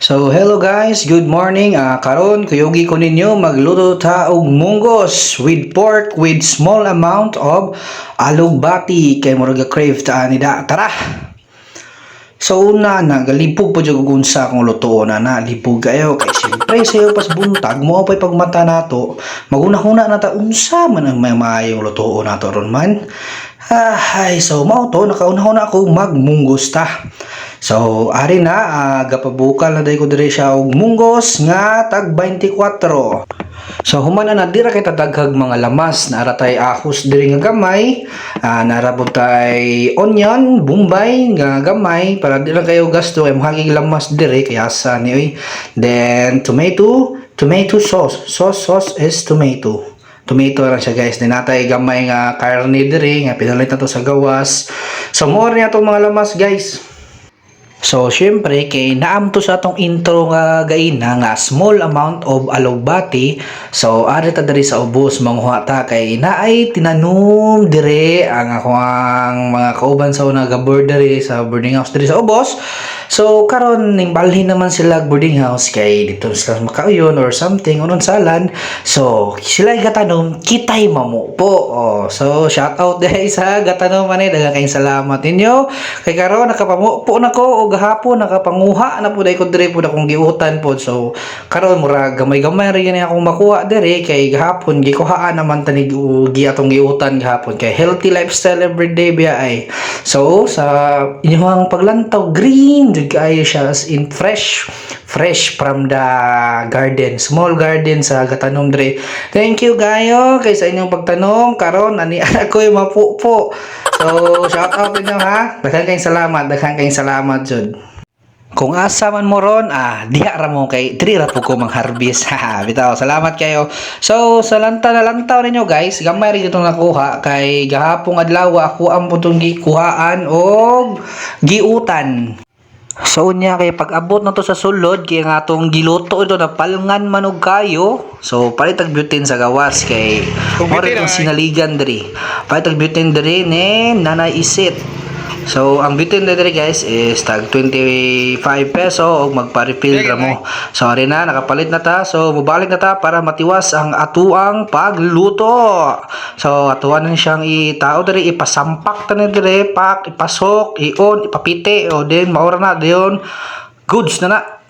So hello guys, good morning. Karon kuyogi ko ninyo magluto ta og munggos with pork with small amount of alugbati kay murag crave ta ni da. Tara. So una nagalipog po jud og unsa akong luto na lipog kayo kay siyempre sayo pas buntag mo pay pagmata nato. Maguna-huna na ta unsa man ang may maayong luto nato ron man. So mao to nakauna-huna ako magmunggos ta. So, ari na, gapabukal na day ko dire siya og munggos nga tag 24. So, humana na dira kay tadaghag mga lamas, naratay ahos diri nga gamay, narabot tay onion, bombay nga gamay para di lang kayo gasto ay mahaging lamas dire kaya sa ni oy. Then tomato sauce is tomato. Tomato ra siya guys, dinatay gamay nga karne dire nga pinalit na to sa gawas. So, mo rin atong mga lamas guys. So, syempre, kay naam to sa atong intro nga gaina nga small amount of alugbati. So, ari ta diri sa ubos manghuha ta kay naay tinanom dire ang akong mga kauban sa una ga diri sa boarding house diri sa ubos. So, karon ning balhin naman sila boarding house kay dito sila makauyon or something unon salan. So, sila gatanom kitay mamo po. So, shout out guys sa gatanom man daghang kayong salamat ninyo. Kay karon nakapamu po nako og gahapon nakapanguha na pud ay ko dire pud akong giutan pod. So karon mura gamay-gamay ra gyud akong makuha dire kay gahapon gikuhaan naman tani gi atong giutan gahapon kay healthy lifestyle everyday biya ay. So sa inyong paglantaw green jud kaayo siya as in fresh from the garden, small garden sa gatanom dire. Thank you gayo kay sa inyong pagtanom karon ani anak ko mapupo. So, shout out ninyo ha. Daghang kayong salamat jud. Kung asa man mo ron, diha ra mo kay diri ra po ko mang-harvest. Bitaw, salamat kayo. So, sa lantaw ninyo guys, gamay rin itong nakuha kay gahapong adlaw ako ang putong gikuhaan og giutan. So unya kay pag-abot na to sa sulod kay nga atong giluto ito na palngan manog kayo. So palitag butane sa gawas kay ora itong sinaligan diri. Palitag butane diri ni Nanay Isit. So ang butane diri guys is tag 25 peso og magpa-refill ra mo. So ari na nakapalit na ta. So mubalik na ta para matiwas ang atuang pagluto. So atuan na siyang itao diri ipasampak ta na diri pak ipasok ion ipapite o then maura na dayon goods na.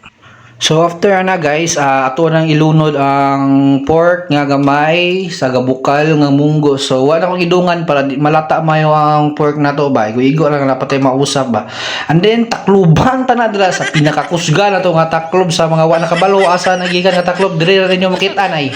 So after na guys, ato nang ilunod ang pork nga gamay sa gabukal nga munggo. So wala ko gidungan para di malata mayo ang pork nato ba. Igo lang na patay mausap ba. And then takluban ta na dira sa pinakakusga na to nga taklob sa mga wala kabalo asa nagikan nga taklob diri ra ninyo makita nay.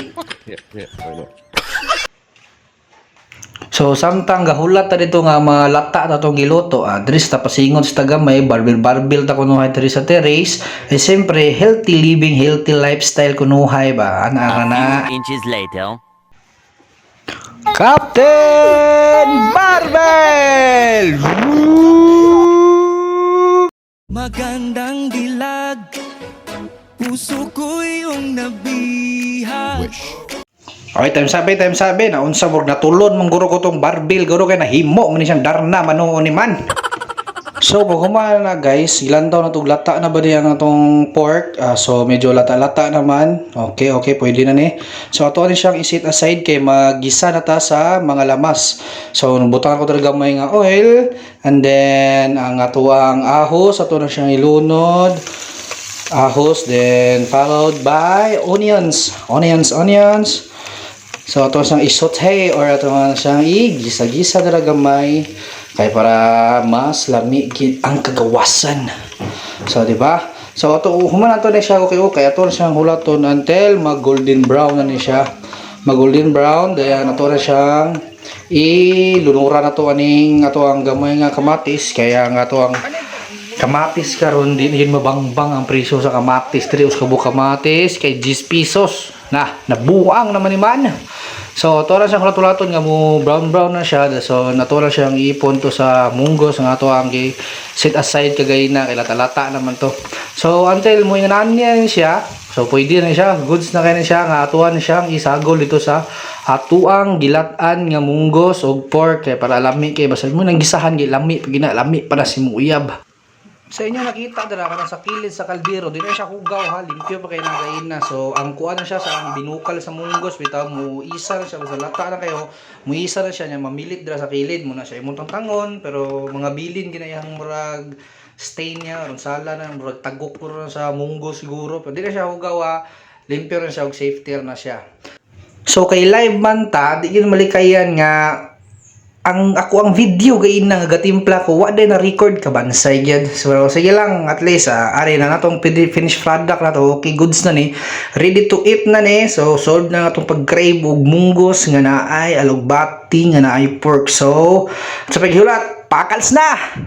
So samtang gahulat ta dito nga malata ta tong giluto, diri ta pasingon sa tagamay barbil ta kunuhay diri sa terrace. Siyempre healthy living, healthy lifestyle kunuhay ba ana na. Inches later. Captain Barbell! Magandang dilag, puso ko yung nabihag. Okay, time sabi na unsa wag natulon mong guro ko tong barbil guro kay nahimo man siyang darna manuon ni man. So pag humana na guys, ilan daw na tong lata na ba diyan atong pork? So medyo lata-lata naman. Okay, pwede na ni. So ato ni siyang isit aside kay magisa na ta sa mga lamas. So butang ko talaga may nga oil and then ang atuang ahos ato na siyang ilunod. Ahos then followed by onions. So ato siyang isote or ato siyang igisa-gisa dira gamay kay para mas lami ang kagawasan. So di ba? So ato human ato na siya okay ato na siyang hulaton until mag golden brown na ni siya. Mag golden brown dayan ato na siyang ilunura na to aning ato ang gamay nga kamatis kaya nga ato ang kamatis karon din mabangbang ang presyo sa kamatis 3 usabo kamatis kay 10 pesos na nabuang naman ni man. So ato ra siyang hulat-hulaton nga mo brown na siya. So nato ra siyang ipon to sa munggos nga ato ang set aside kagay na kay lata-lata naman to. So until mo inganan niya siya, so pwede na siya, goods na kay na siya nga atuan siyang isagol dito sa atuang gilatan nga munggos og pork kay para lami kay basal mo nang gisahan gi lami pag lami para si muyab. Sa inyo nakita dira kana sa kilid sa kaldero, di na siya hugaw ha, limpyo pa kay nagain na. So ang kuan na siya sa ang binukal sa munggos bitaw mo isa na siya sa lata na kayo, mo isa na siya nya mamilit dira sa kilid mo na siya imong tangon pero mga bilin ginayang murag stain niya aron sala na murag tagok puro na sa munggos siguro pero di na siya hugaw ha, limpyo na siya ug safety na siya. So kay live man ta, di gyud malikayan nga ang video gay na gatimpla ko wa day na record ka bansay gyud. So sige lang at least ari na natong finished product na to, okay goods na ni, ready to eat na ni. So solve na natong pag-crave og munggos nga naay alugbati nga naay pork. So sa paghiulat pakals na.